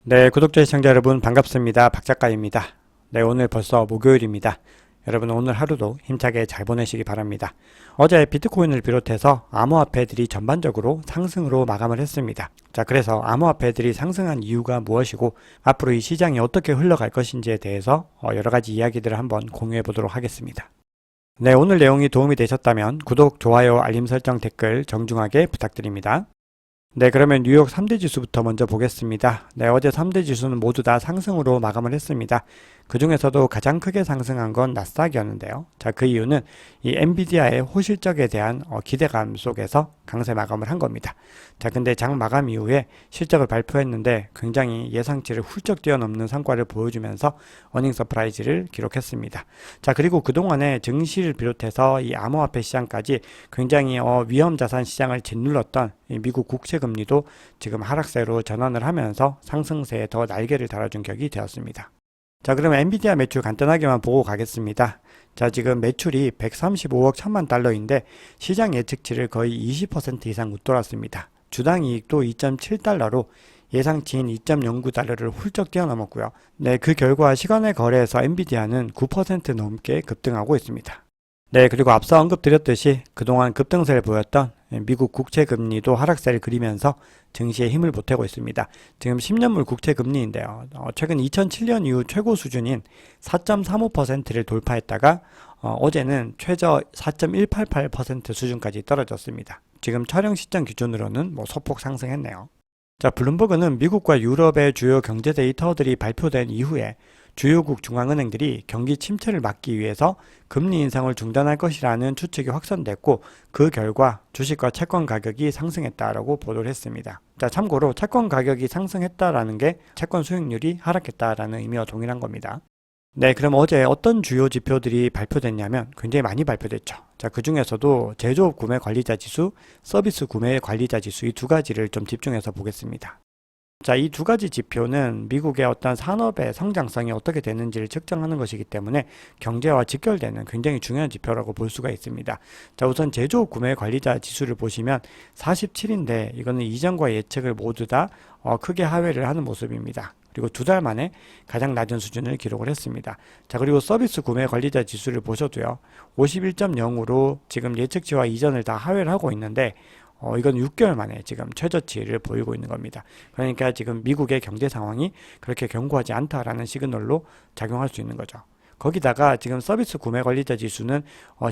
네, 구독자 시청자 여러분 반갑습니다. 박작가입니다. 네, 오늘 벌써 목요일입니다. 여러분 오늘 하루도 힘차게 잘 보내시기 바랍니다. 어제 비트코인을 비롯해서 암호화폐들이 전반적으로 상승으로 마감을 했습니다. 자, 그래서 암호화폐들이 상승한 이유가 무엇이고 앞으로 이 시장이 어떻게 흘러갈 것인지에 대해서 여러 가지 이야기들을 한번 공유해 보도록 하겠습니다. 네, 오늘 내용이 도움이 되셨다면 구독, 좋아요, 알림 설정, 댓글 정중하게 부탁드립니다. 네, 그러면 뉴욕 3대 지수부터 먼저 보겠습니다. 네, 어제 3대 지수는 모두 다 상승으로 마감을 했습니다. 그 중에서도 가장 크게 상승한 건 나스닥이었는데요. 자, 그 이유는 이 엔비디아의 호실적에 대한 기대감 속에서 강세 마감을 한 겁니다. 자, 근데 장 마감 이후에 실적을 발표했는데 굉장히 예상치를 훌쩍 뛰어넘는 성과를 보여주면서 어닝 서프라이즈를 기록했습니다. 자, 그리고 그동안에 증시를 비롯해서 이 암호화폐 시장까지 굉장히 위험 자산 시장을 짓눌렀던 미국 국채 금리도 지금 하락세로 전환을 하면서 상승세에 더 날개를 달아준 격이 되었습니다. 자, 그러면 엔비디아 매출 간단하게만 보고 가겠습니다. 자, 지금 매출이 135억 1천만 달러인데 시장 예측치를 거의 20% 이상 웃돌았습니다. 주당 이익도 2.7달러로 예상치인 2.09달러를 훌쩍 뛰어넘었고요. 네, 그 결과 시간의 거래에서 엔비디아는 9% 넘게 급등하고 있습니다. 네, 그리고 앞서 언급드렸듯이 그동안 급등세를 보였던 미국 국채 금리도 하락세를 그리면서 증시에 힘을 보태고 있습니다. 지금 10년물 국채 금리인데요. 최근 2007년 이후 최고 수준인 4.35%를 돌파했다가 어제는 최저 4.188% 수준까지 떨어졌습니다. 지금 촬영 시점 기준으로는 소폭 상승했네요. 자, 블룸버그는 미국과 유럽의 주요 경제 데이터들이 발표된 이후에 주요국 중앙은행들이 경기 침체를 막기 위해서 금리 인상을 중단할 것이라는 추측이 확산됐고 그 결과 주식과 채권 가격이 상승했다라고 보도를 했습니다. 자, 참고로 채권 가격이 상승했다라는 게 채권 수익률이 하락했다라는 의미와 동일한 겁니다. 네, 그럼 어제 어떤 주요 지표들이 발표됐냐면 굉장히 많이 발표됐죠. 자, 그 중에서도 제조업 구매 관리자 지수, 서비스 구매 관리자 지수 이 두 가지를 좀 집중해서 보겠습니다. 자, 이 두 가지 지표는 미국의 어떤 산업의 성장성이 어떻게 되는지를 측정하는 것이기 때문에 경제와 직결되는 굉장히 중요한 지표라고 볼 수가 있습니다. 자, 우선 제조업 구매 관리자 지수를 보시면 47인데 이거는 이전과 예측을 모두 다 크게 하회를 하는 모습입니다. 그리고 두 달 만에 가장 낮은 수준을 기록을 했습니다. 자, 그리고 서비스 구매 관리자 지수를 보셔도요. 51.0으로 지금 예측치와 이전을 다 하회를 하고 있는데 이건 6개월 만에 지금 최저치를 보이고 있는 겁니다. 그러니까 지금 미국의 경제 상황이 그렇게 견고하지 않다라는 시그널로 작용할 수 있는 거죠. 거기다가 지금 서비스 구매 관리자 지수는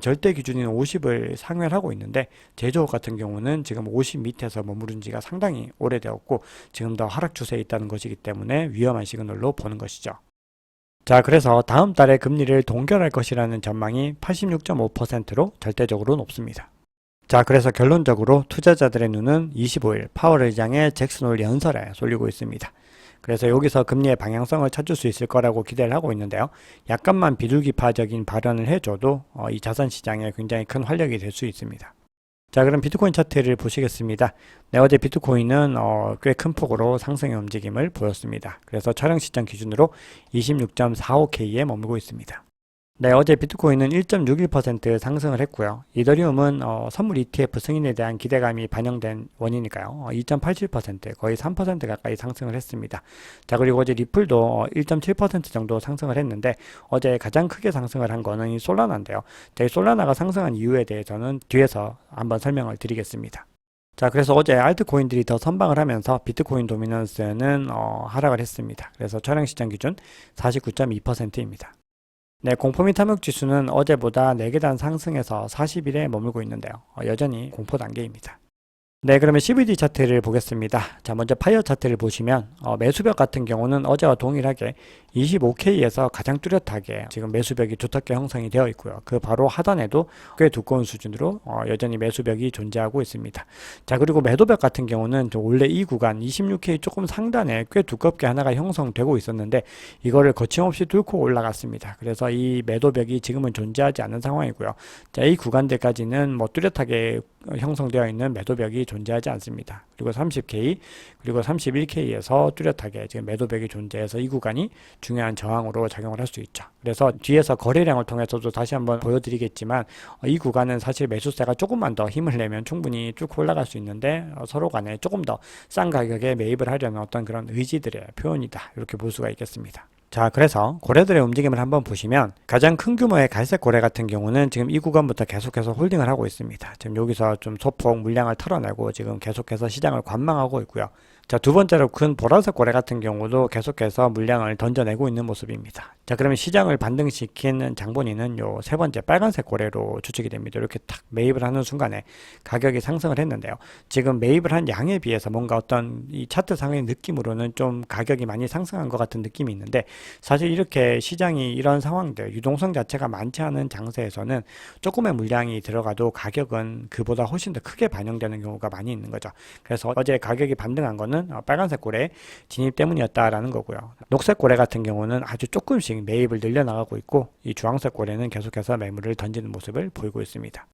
절대 기준인 50을 상회를 하고 있는데 제조업 같은 경우는 지금 50 밑에서 머무른 지가 상당히 오래되었고 지금 더 하락 추세에 있다는 것이기 때문에 위험한 시그널로 보는 것이죠. 자, 그래서 다음 달에 금리를 동결할 것이라는 전망이 86.5%로 절대적으로 높습니다. 자, 그래서 결론적으로 투자자들의 눈은 25일 파월 의장의 잭슨 홀 연설에 쏠리고 있습니다. 그래서 여기서 금리의 방향성을 찾을 수 있을 거라고 기대를 하고 있는데요. 약간만 비둘기파적인 발언을 해줘도 이 자산시장에 굉장히 큰 활력이 될 수 있습니다. 자, 그럼 비트코인 차트를 보시겠습니다. 네, 어제 비트코인은 꽤 큰 폭으로 상승의 움직임을 보였습니다. 그래서 촬영 시점 기준으로 26.45K에 머물고 있습니다. 네, 어제 비트코인은 1.61% 상승을 했고요. 이더리움은 선물 ETF 승인에 대한 기대감이 반영된 원이니까요. 2.87% 거의 3% 가까이 상승을 했습니다. 자, 그리고 어제 리플도 1.7% 정도 상승을 했는데 어제 가장 크게 상승을 한 거는 이 솔라나인데요. 자, 이 솔라나가 상승한 이유에 대해서는 뒤에서 한번 설명을 드리겠습니다. 자, 그래서 어제 알트코인들이 더 선방을 하면서 비트코인 도미넌스는 하락을 했습니다. 그래서 촬영 시점 기준 49.2%입니다. 네, 공포 및 탐욕 지수는 어제보다 4계단 상승해서 40일에 머물고 있는데요. 여전히 공포 단계입니다. 네, 그러면 CVD 차트를 보겠습니다. 자, 먼저 파이어 차트를 보시면 매수벽 같은 경우는 어제와 동일하게 25K에서 가장 뚜렷하게 지금 매수벽이 두텁게 형성이 되어 있고요. 그 바로 하단에도 꽤 두꺼운 수준으로 여전히 매수벽이 존재하고 있습니다. 자, 그리고 매도벽 같은 경우는 원래 이 구간 26K 조금 상단에 꽤 두껍게 하나가 형성되고 있었는데 이거를 거침없이 뚫고 올라갔습니다. 그래서 이 매도벽이 지금은 존재하지 않는 상황이고요. 자, 이 구간대까지는 뚜렷하게 형성되어 있는 매도벽이 존재하지 않습니다. 그리고 30K 그리고 31K에서 뚜렷하게 지금 매도벽이 존재해서 이 구간이 중요한 저항으로 작용을 할 수 있죠. 그래서 뒤에서 거래량을 통해서도 다시 한번 보여드리겠지만 이 구간은 사실 매수세가 조금만 더 힘을 내면 충분히 쭉 올라갈 수 있는데 서로 간에 조금 더 싼 가격에 매입을 하려는 어떤 그런 의지들의 표현이다, 이렇게 볼 수가 있겠습니다. 자, 그래서 고래들의 움직임을 한번 보시면 가장 큰 규모의 갈색 고래 같은 경우는 지금 이 구간부터 계속해서 홀딩을 하고 있습니다. 지금 여기서 좀 소폭 물량을 털어내고 지금 계속해서 시장을 관망하고 있고요. 자, 두 번째로 큰 보라색 고래 같은 경우도 계속해서 물량을 던져내고 있는 모습입니다. 자, 그러면 시장을 반등시킨 장본인은 요 세 번째 빨간색 고래로 추측이 됩니다. 이렇게 탁 매입을 하는 순간에 가격이 상승을 했는데요. 지금 매입을 한 양에 비해서 뭔가 어떤 이 차트상의 느낌으로는 좀 가격이 많이 상승한 것 같은 느낌이 있는데, 사실 이렇게 시장이 이런 상황들, 유동성 자체가 많지 않은 장세에서는 조금의 물량이 들어가도 가격은 그보다 훨씬 더 크게 반영되는 경우가 많이 있는 거죠. 그래서 어제 가격이 반등한 거는 빨간색 고래 진입 때문이었다라는 거고요. 녹색 고래 같은 경우는 아주 조금씩 매입을 늘려나가고 있고, 이 주황색 고래는 계속해서 매물을 던지는 모습을 보이고 있습니다.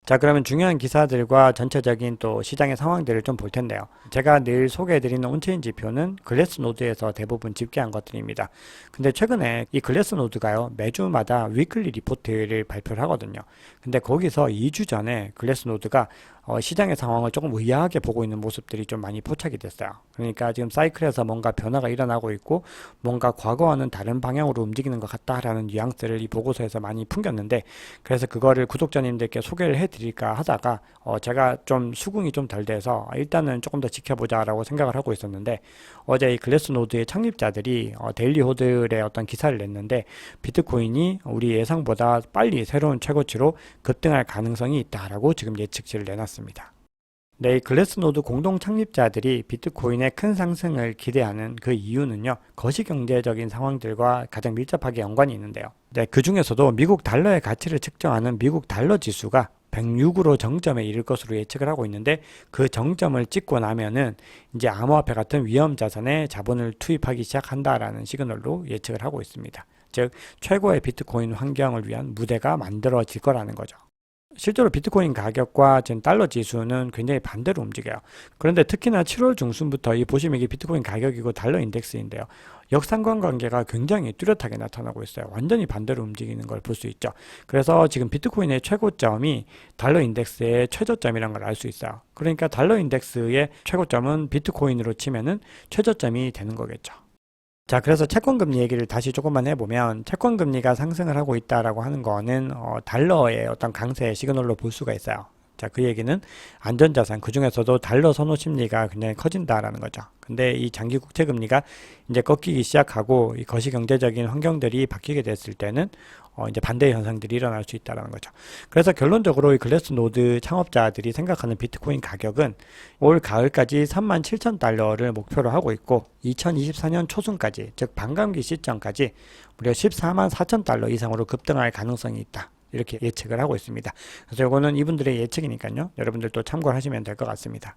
자, 그러면 중요한 기사들과 전체적인 또 시장의 상황들을 좀 볼 텐데요. 제가 늘 소개해드리는 온체인 지표는 글래스노드에서 대부분 집계한 것들입니다. 근데 최근에 이 글래스노드가요, 매주마다 위클리 리포트를 발표를 하거든요. 근데 거기서 2주 전에 글래스노드가 시장의 상황을 조금 의아하게 보고 있는 모습들이 좀 많이 포착이 됐어요. 그러니까 지금 사이클에서 뭔가 변화가 일어나고 있고 뭔가 과거와는 다른 방향으로 움직이는 것 같다라는 뉘앙스를 이 보고서에서 많이 풍겼는데, 그래서 그거를 구독자님들께 소개를 해드릴까 하다가 제가 좀 수긍이 좀 덜 돼서 일단은 조금 더 지켜보자 라고 생각을 하고 있었는데, 어제 이 글래스노드의 창립자들이 데일리 호들의 어떤 기사를 냈는데, 비트코인이 우리 예상보다 빨리 새로운 최고치로 급등할 가능성이 있다라고 지금 예측치를 내놨습니다. 네, 이 글래스노드 공동 창립자들이 비트코인의 큰 상승을 기대하는 그 이유는요, 거시경제적인 상황들과 가장 밀접하게 연관이 있는데요. 네, 그 중에서도 미국 달러의 가치를 측정하는 미국 달러 지수가 106으로 정점에 이를 것으로 예측을 하고 있는데, 그 정점을 찍고 나면은 이제 암호화폐 같은 위험 자산에 자본을 투입하기 시작한다라는 시그널로 예측을 하고 있습니다. 즉, 최고의 비트코인 환경을 위한 무대가 만들어질 거라는 거죠. 실제로 비트코인 가격과 지금 달러 지수는 굉장히 반대로 움직여요. 그런데 특히나 7월 중순부터 이 보시면 이게 비트코인 가격이고 달러 인덱스인데요. 역상관관계가 굉장히 뚜렷하게 나타나고 있어요. 완전히 반대로 움직이는 걸 볼 수 있죠. 그래서 지금 비트코인의 최고점이 달러 인덱스의 최저점이라는 걸 알 수 있어요. 그러니까 달러 인덱스의 최고점은 비트코인으로 치면은 최저점이 되는 거겠죠. 자, 그래서 채권금리 얘기를 다시 조금만 해보면, 채권금리가 상승을 하고 있다라고 하는 거는 달러의 어떤 강세 시그널로 볼 수가 있어요. 자, 그 얘기는 안전자산, 그 중에서도 달러 선호 심리가 굉장히 커진다라는 거죠. 근데 이 장기 국채 금리가 이제 꺾이기 시작하고 이 거시경제적인 환경들이 바뀌게 됐을 때는 이제 반대의 현상들이 일어날 수 있다는 거죠. 그래서 결론적으로 이 글래스노드 창업자들이 생각하는 비트코인 가격은 올 가을까지 37,000달러를 목표로 하고 있고, 2024년 초순까지, 즉 반감기 시점까지 무려 144,000달러 이상으로 급등할 가능성이 있다, 이렇게 예측을 하고 있습니다. 그래서 이거는 이분들의 예측이니까요, 여러분들도 참고를 하시면 될 것 같습니다.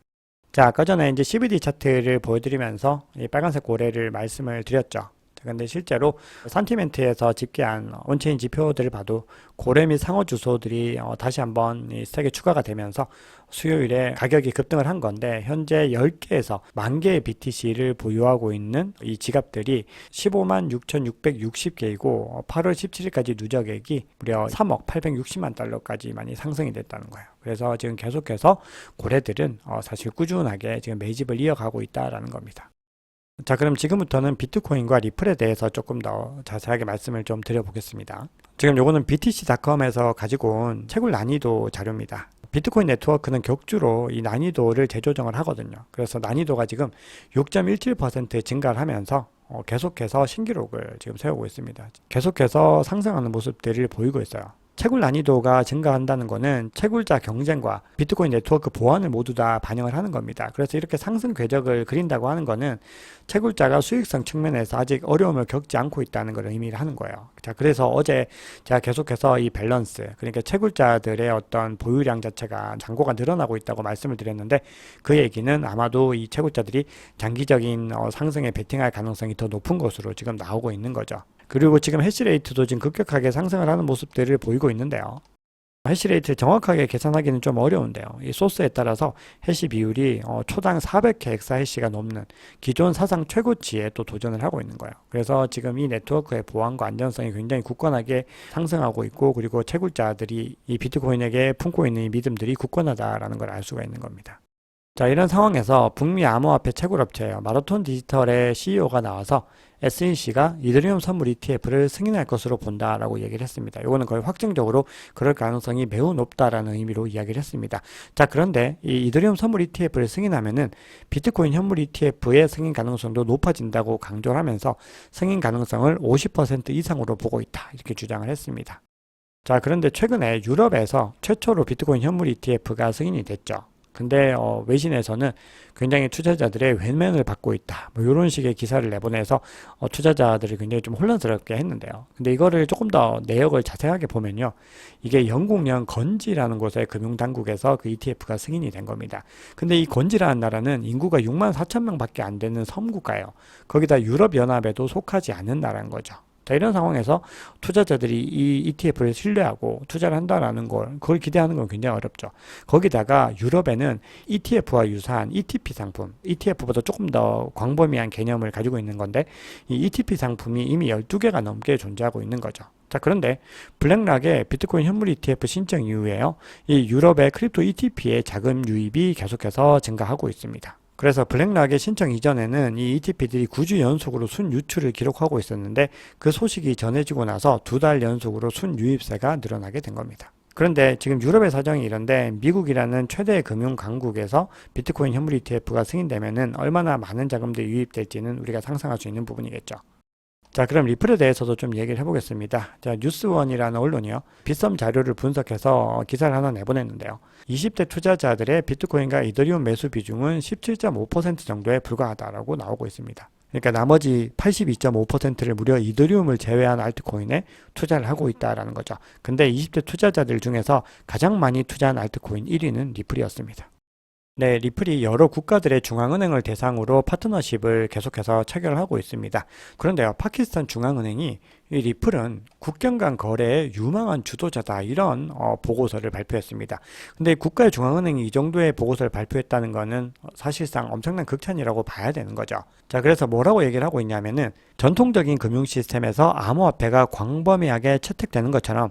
자, 아까 전에 이제 CBD 차트를 보여드리면서 이 빨간색 고래를 말씀을 드렸죠. 근데 실제로 산티멘트에서 집계한 온체인 지표들을 봐도 고래 및 상호 주소들이 다시 한번 이 스택에 추가가 되면서 수요일에 가격이 급등을 한 건데, 현재 10개에서 10,000개의 BTC를 보유하고 있는 이 지갑들이 15만 6,660개이고 8월 17일까지 누적액이 무려 3억 860만 달러까지 많이 상승이 됐다는 거예요. 그래서 지금 계속해서 고래들은 사실 꾸준하게 지금 매집을 이어가고 있다라는 겁니다. 자, 그럼 지금부터는 비트코인과 리플에 대해서 조금 더 자세하게 말씀을 좀 드려보겠습니다. 지금 요거는 BTC.com에서 가지고 온 채굴 난이도 자료입니다. 비트코인 네트워크는 격주로 이 난이도를 재조정을 하거든요. 그래서 난이도가 지금 6.17% 증가를 하면서 계속해서 신기록을 지금 세우고 있습니다. 계속해서 상승하는 모습들을 보이고 있어요. 채굴 난이도가 증가한다는 것은 채굴자 경쟁과 비트코인 네트워크 보안을 모두 다 반영을 하는 겁니다. 그래서 이렇게 상승 궤적을 그린다고 하는 것은 채굴자가 수익성 측면에서 아직 어려움을 겪지 않고 있다는 걸 의미를 하는 거예요. 자, 그래서 어제 제가 계속해서 이 밸런스, 그러니까 채굴자들의 어떤 보유량 자체가 잔고가 늘어나고 있다고 말씀을 드렸는데, 그 얘기는 아마도 이 채굴자들이 장기적인 상승에 베팅할 가능성이 더 높은 것으로 지금 나오고 있는 거죠. 그리고 지금 해시레이트도 지금 급격하게 상승을 하는 모습들을 보이고 있는데요. 해시레이트 정확하게 계산하기는 좀 어려운데요. 이 소스에 따라서 해시 비율이 초당 400회 엑사해시가 넘는 기존 사상 최고치에 또 도전을 하고 있는 거예요. 그래서 지금 이 네트워크의 보안과 안전성이 굉장히 굳건하게 상승하고 있고, 그리고 채굴자들이 이 비트코인에게 품고 있는 이 믿음들이 굳건하다라는 걸 알 수가 있는 겁니다. 자, 이런 상황에서 북미 암호화폐 채굴업체예요. 마라톤 디지털의 CEO가 나와서 SEC가 이더리움 선물 ETF를 승인할 것으로 본다라고 얘기를 했습니다. 이거는 거의 확정적으로 그럴 가능성이 매우 높다라는 의미로 이야기를 했습니다. 자, 그런데 이 이더리움 선물 ETF를 승인하면은 비트코인 현물 ETF의 승인 가능성도 높아진다고 강조를 하면서 승인 가능성을 50% 이상으로 보고 있다, 이렇게 주장을 했습니다. 자, 그런데 최근에 유럽에서 최초로 비트코인 현물 ETF가 승인이 됐죠. 근데 외신에서는 굉장히 투자자들의 외면을 받고 있다, 뭐 이런 식의 기사를 내보내서 투자자들이 굉장히 좀 혼란스럽게 했는데요. 근데 이거를 조금 더 내역을 자세하게 보면요, 이게 영국령 건지라는 곳의 금융당국에서 그 ETF가 승인이 된 겁니다. 근데 이 건지라는 나라는 인구가 6만 4천 명밖에 안 되는 섬국가예요. 거기다 유럽연합에도 속하지 않는 나라인 거죠. 자, 이런 상황에서 투자자들이 이 ETF를 신뢰하고 투자를 한다라는 걸, 그걸 기대하는 건 굉장히 어렵죠. 거기다가 유럽에는 ETF와 유사한 ETP 상품, ETF보다 조금 더 광범위한 개념을 가지고 있는 건데, 이 ETP 상품이 이미 12개가 넘게 존재하고 있는 거죠. 자, 그런데 블랙락의 비트코인 현물 ETF 신청 이후에요, 이 유럽의 크립토 ETP의 자금 유입이 계속해서 증가하고 있습니다. 그래서 블랙락의 신청 이전에는 이 ETP들이 9주 연속으로 순유출을 기록하고 있었는데, 그 소식이 전해지고 나서 2달 연속으로 순유입세가 늘어나게 된 겁니다. 그런데 지금 유럽의 사정이 이런데, 미국이라는 최대 금융 강국에서 비트코인 현물 ETF가 승인되면은 얼마나 많은 자금들이 유입될지는 우리가 상상할 수 있는 부분이겠죠. 자, 그럼 리플에 대해서도 좀 얘기를 해보겠습니다. 자, 뉴스원이라는 언론이요, 빗썸 자료를 분석해서 기사를 하나 내보냈는데요. 20대 투자자들의 비트코인과 이더리움 매수 비중은 17.5% 정도에 불과하다라고 나오고 있습니다. 그러니까 나머지 82.5%를 무려 이더리움을 제외한 알트코인에 투자를 하고 있다라는 거죠. 근데 20대 투자자들 중에서 가장 많이 투자한 알트코인 1위는 리플이었습니다. 네, 리플이 여러 국가들의 중앙은행을 대상으로 파트너십을 계속해서 체결하고 있습니다. 그런데요, 파키스탄 중앙은행이 이 리플은 국경 간 거래의 유망한 주도자다, 이런 보고서를 발표했습니다. 근데 국가의 중앙은행이 이 정도의 보고서를 발표했다는 거는 사실상 엄청난 극찬이라고 봐야 되는 거죠. 자, 그래서 뭐라고 얘기를 하고 있냐면은, 전통적인 금융 시스템에서 암호화폐가 광범위하게 채택되는 것처럼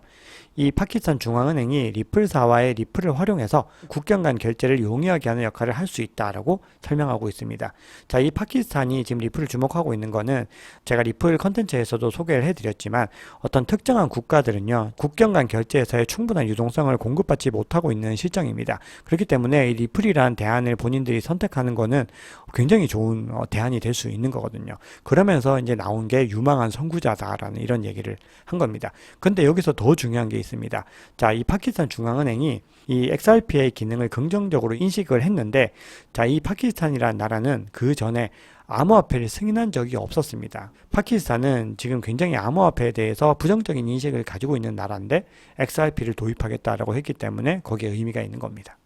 이 파키스탄 중앙은행이 리플사와의 리플을 활용해서 국경 간 결제를 용이하게 하는 역할을 할 수 있다라고 설명하고 있습니다. 자, 이 파키스탄이 지금 리플을 주목하고 있는 거는, 제가 리플 컨텐츠에서도 소개를 해드렸지만, 어떤 특정한 국가들은요, 국경 간 결제에서의 충분한 유동성을 공급받지 못하고 있는 실정입니다. 그렇기 때문에 이 리플이라는 대안을 본인들이 선택하는 거는 굉장히 좋은 대안이 될 수 있는 거거든요. 그러면서 이제 나온 게 유망한 선구자다라는 이런 얘기를 한 겁니다. 근데 여기서 더 중요한 게 있습니다. 자, 이 파키스탄 중앙은행이 이 XRP의 기능을 긍정적으로 인식을 했는데, 자, 이 파키스탄이라는 나라는 그 전에 암호화폐를 승인한 적이 없었습니다. 파키스탄은 지금 굉장히 암호화폐에 대해서 부정적인 인식을 가지고 있는 나라인데 XRP를 도입하겠다라고 했기 때문에 거기에 의미가 있는 겁니다.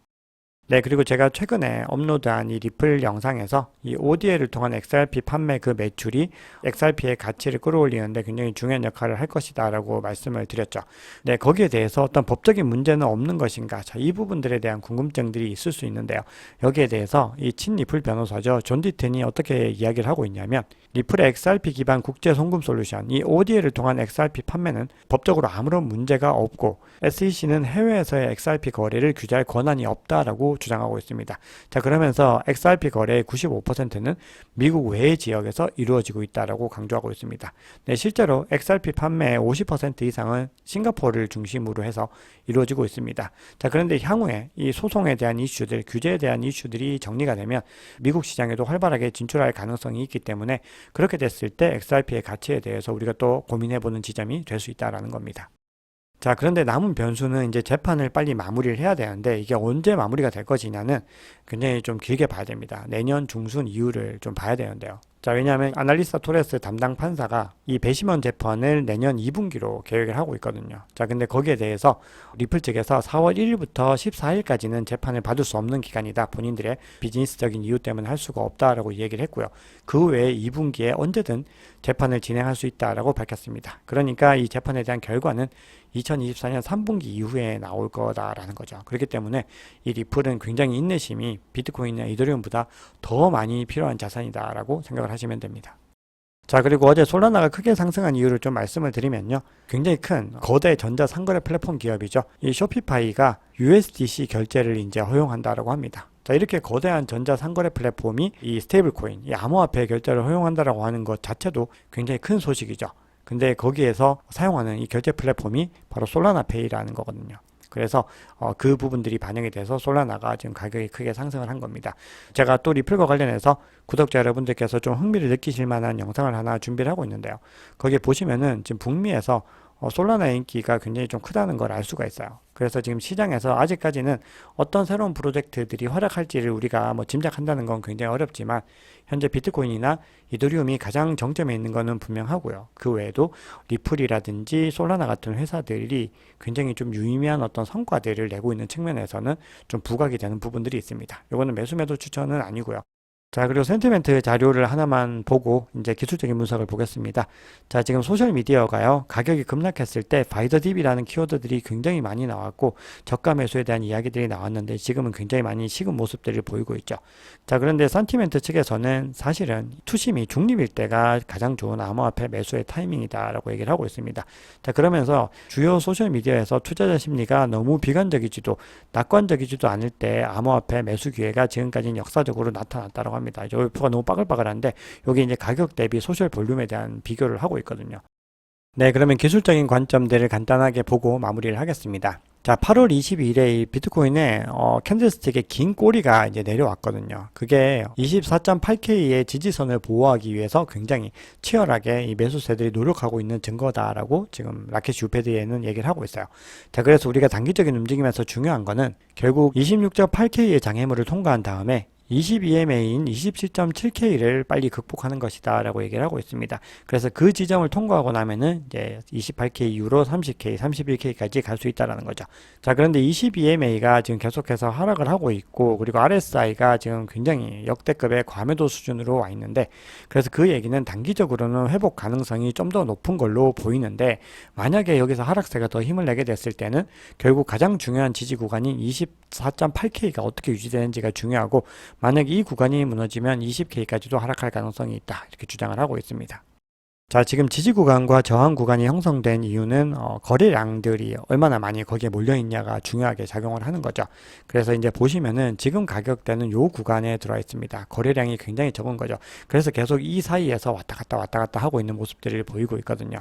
네, 그리고 제가 최근에 업로드한 이 리플 영상에서 이 ODA를 통한 XRP 판매 그 매출이 XRP의 가치를 끌어올리는데 굉장히 중요한 역할을 할 것이다 라고 말씀을 드렸죠. 네, 거기에 대해서 어떤 법적인 문제는 없는 것인가, 자, 이 부분들에 대한 궁금증들이 있을 수 있는데요. 여기에 대해서 이 친리플 변호사죠, 존 디튼이 어떻게 이야기를 하고 있냐면, 리플의 XRP 기반 국제 송금 솔루션, 이 ODA를 통한 XRP 판매는 법적으로 아무런 문제가 없고, SEC는 해외에서의 XRP 거래를 규제할 권한이 없다라고 주장하고 있습니다. 자, 그러면서 XRP 거래의 95%는 미국 외의 지역에서 이루어지고 있다라고 강조하고 있습니다. 네, 실제로 XRP 판매의 50% 이상은 싱가포르를 중심으로 해서 이루어지고 있습니다. 자, 그런데 향후에 이 소송에 대한 이슈들, 규제에 대한 이슈들이 정리가 되면 미국 시장에도 활발하게 진출할 가능성이 있기 때문에, 그렇게 됐을 때 XRP의 가치에 대해서 우리가 또 고민해보는 지점이 될 수 있다라는 겁니다. 자, 그런데 남은 변수는 이제 재판을 빨리 마무리를 해야 되는데, 이게 언제 마무리가 될 것이냐는 굉장히 좀 길게 봐야 됩니다. 내년 중순 이후를 좀 봐야 되는데요. 자, 왜냐하면 아날리스타 토레스 담당 판사가 이 배심원 재판을 내년 2분기로 계획을 하고 있거든요. 자, 근데 거기에 대해서 리플 측에서 4월 1일부터 14일까지는 재판을 받을 수 없는 기간이다. 본인들의 비즈니스적인 이유 때문에 할 수가 없다라고 얘기를 했고요. 그 외에 2분기에 언제든 재판을 진행할 수 있다라고 밝혔습니다. 그러니까 이 재판에 대한 결과는 2024년 3분기 이후에 나올 거다라는 거죠. 그렇기 때문에 이 리플은 굉장히 인내심이 비트코인이나 이더리움보다 더 많이 필요한 자산이다라고 생각을 하시면 됩니다. 자, 그리고 어제 솔라나가 크게 상승한 이유를 좀 말씀을 드리면요. 굉장히 큰 거대 전자 상거래 플랫폼 기업이죠. 이 쇼피파이가 USDC 결제를 이제 허용한다라고 합니다. 자, 이렇게 거대한 전자 상거래 플랫폼이 이 스테이블 코인, 이 암호화폐 결제를 허용한다라고 하는 것 자체도 굉장히 큰 소식이죠. 근데 거기에서 사용하는 이 결제 플랫폼이 바로 솔라나페이라는 거거든요. 그래서 그 부분들이 반영이 돼서 솔라나가 지금 가격이 크게 상승을 한 겁니다. 제가 또 리플과 관련해서 구독자 여러분들께서 좀 흥미를 느끼실 만한 영상을 하나 준비를 하고 있는데요. 거기에 보시면은 지금 북미에서 솔라나의 인기가 굉장히 좀 크다는 걸 알 수가 있어요. 그래서 지금 시장에서 아직까지는 어떤 새로운 프로젝트들이 활약할지를 우리가 뭐 짐작한다는 건 굉장히 어렵지만 현재 비트코인이나 이더리움이 가장 정점에 있는 거는 분명하고요. 그 외에도 리플이라든지 솔라나 같은 회사들이 굉장히 좀 유의미한 어떤 성과들을 내고 있는 측면에서는 좀 부각이 되는 부분들이 있습니다. 이거는 매수 매도 추천은 아니고요. 자, 그리고 센티멘트 자료를 하나만 보고 이제 기술적인 분석을 보겠습니다. 자, 지금 소셜미디어가요, 가격이 급락했을 때 바이더딥이라는 키워드들이 굉장히 많이 나왔고 저가 매수에 대한 이야기들이 나왔는데 지금은 굉장히 많이 식은 모습들을 보이고 있죠. 자, 그런데 센티멘트 측에서는 사실은 투심이 중립일 때가 가장 좋은 암호화폐 매수의 타이밍이다라고 얘기를 하고 있습니다. 자, 그러면서 주요 소셜미디어에서 투자자 심리가 너무 비관적이지도 낙관적이지도 않을 때 암호화폐 매수 기회가 지금까지는 역사적으로 나타났다고 합니다. 이 표가 너무 빠글빠글한데 여기 이제 가격 대비 소셜 볼륨에 대한 비교를 하고 있거든요. 네, 그러면 기술적인 관점들을 간단하게 보고 마무리를 하겠습니다. 자, 8월 22일에 이 비트코인의 캔들스틱의 긴 꼬리가 이제 내려왔거든요. 그게 24.8K의 지지선을 보호하기 위해서 굉장히 치열하게 이 매수세들이 노력하고 있는 증거다라고 지금 라켓 유패드에는 얘기를 하고 있어요. 자, 그래서 우리가 단기적인 움직임에서 중요한 거는 결국 26.8K의 장애물을 통과한 다음에 22MA인 27.7K를 빨리 극복하는 것이다 라고 얘기를 하고 있습니다. 그래서 그 지점을 통과하고 나면은 이제 28K 이후로 30K, 31K까지 갈 수 있다라는 거죠. 자, 그런데 22MA가 지금 계속해서 하락을 하고 있고 그리고 RSI가 지금 굉장히 역대급의 과매도 수준으로 와 있는데 그래서 그 얘기는 단기적으로는 회복 가능성이 좀 더 높은 걸로 보이는데 만약에 여기서 하락세가 더 힘을 내게 됐을 때는 결국 가장 중요한 지지 구간인 24.8K가 어떻게 유지되는지가 중요하고 만약 이 구간이 무너지면 20K까지도 하락할 가능성이 있다 이렇게 주장을 하고 있습니다. 자, 지금 지지 구간과 저항 구간이 형성된 이유는 거래량들이 얼마나 많이 거기에 몰려 있냐가 중요하게 작용을 하는 거죠. 그래서 이제 보시면은 지금 가격대는 요 구간에 들어와 있습니다. 거래량이 굉장히 적은 거죠. 그래서 계속 이 사이에서 왔다 갔다 하고 있는 모습들을 보이고 있거든요.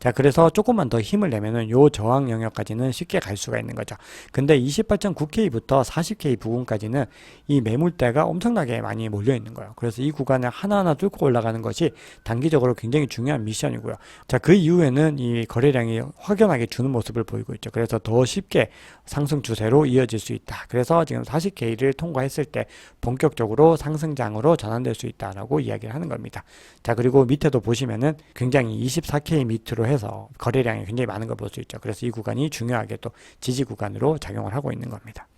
자, 그래서 조금만 더 힘을 내면은 요 저항 영역까지는 쉽게 갈 수가 있는 거죠. 근데 28.9K부터 40K 부근까지는 이 매물대가 엄청나게 많이 몰려 있는 거예요. 그래서 이 구간을 하나하나 뚫고 올라가는 것이 단기적으로 굉장히 중요한 미션이고요. 자, 그 이후에는 이 거래량이 확연하게 주는 모습을 보이고 있죠. 그래서 더 쉽게 상승 추세로 이어질 수 있다. 그래서 지금 40K를 통과했을 때 본격적으로 상승장으로 전환될 수 있다라고 이야기를 하는 겁니다. 자, 그리고 밑에도 보시면은 굉장히 24K 밑으로 해서 거래량이 굉장히 많은 걸 볼 수 있죠. 그래서 이 구간이 중요하게 또 지지 구간으로 작용을 하고 있는 겁니다.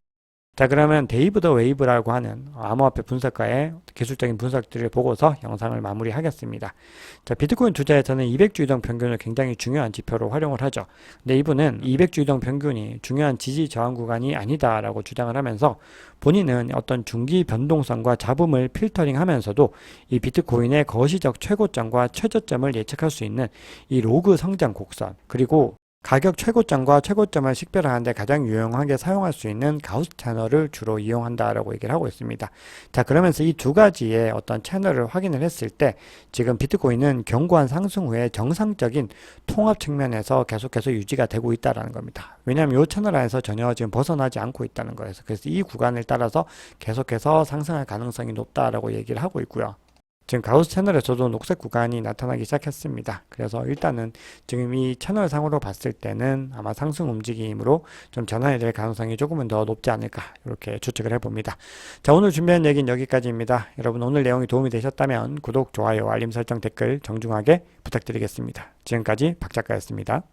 자, 그러면 데이브 더 웨이브라고 하는 암호화폐 분석가의 기술적인 분석들을 보고서 영상을 마무리하겠습니다. 자, 비트코인 투자에서는 200주 이동 평균을 굉장히 중요한 지표로 활용을 하죠. 근데 이분은 200주 이동 평균이 중요한 지지 저항 구간이 아니다라고 주장을 하면서 본인은 어떤 중기 변동성과 잡음을 필터링 하면서도 이 비트코인의 거시적 최고점과 최저점을 예측할 수 있는 이 로그 성장 곡선 그리고 가격 최고점과 최고점을 식별하는데 가장 유용하게 사용할 수 있는 가우스 채널을 주로 이용한다라고 얘기를 하고 있습니다. 자, 그러면서 이 두 가지의 어떤 채널을 확인을 했을 때 지금 비트코인은 견고한 상승 후에 정상적인 통합 측면에서 계속해서 유지가 되고 있다라는 겁니다. 왜냐하면 이 채널 안에서 전혀 지금 벗어나지 않고 있다는 거예요. 그래서 이 구간을 따라서 계속해서 상승할 가능성이 높다라고 얘기를 하고 있고요. 지금 가우스 채널에서도 녹색 구간이 나타나기 시작했습니다. 그래서 일단은 지금 이 채널 상으로 봤을 때는 아마 상승 움직임으로 좀 전환이 될 가능성이 조금은 더 높지 않을까 이렇게 추측을 해봅니다. 자, 오늘 준비한 얘기는 여기까지입니다. 여러분 오늘 내용이 도움이 되셨다면 구독, 좋아요, 알림 설정, 댓글 정중하게 부탁드리겠습니다. 지금까지 박 작가였습니다.